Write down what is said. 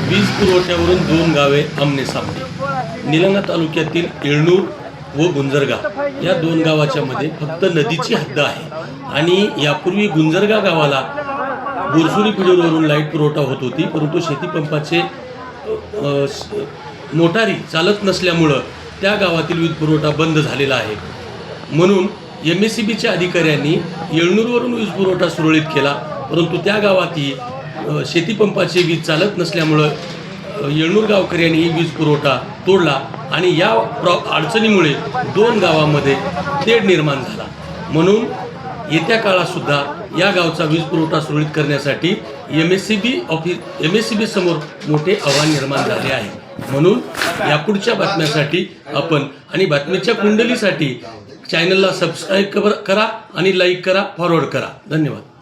वीज पुरवठ्यावरून 2 गावे आमने-सामने। निलंगा तालुक्यातील येळनूर व गुंजरगा या 2 गावाच्या मध्ये फक्त नदीची हद्द आहे आणि यापूर्वी गुंजरगा गावाला बोरसुरी पिढीवरून लाईट पुरवठा होत होती, परंतु शेतीपंपाचे मोटारी चालत नसल्यामुळे त्या गावातील वीज पुरवठा बंद झालेला आहे। म्हणून MSEBच्या अधिकाऱ्यांनी येळनूरवरून वीज पुरवठा सुरळीत केला, परंतु त्या गावातही शेतीपंपाची वीज चालत नसल्यामुळे येळनूर गावकऱ्यांनी वीज पुरवठा तोडला आणि या अडचणीमुळे 2 गावांमध्ये तेढ निर्माण झाला। म्हणून येत्या काळात सुद्धा या गावचा वीज पुरवठा सुरळीत करण्यासाठी MSEB समोर मोठे आव्हान निर्माण झाले आहे। म्हणून यापुढच्या बातम्यांसाठी आपण आणि बातमीच्या कुंडलीसाठी चॅनलला सबस्क्राईब करा आणि लाईक करा, फॉरवर्ड करा। धन्यवाद।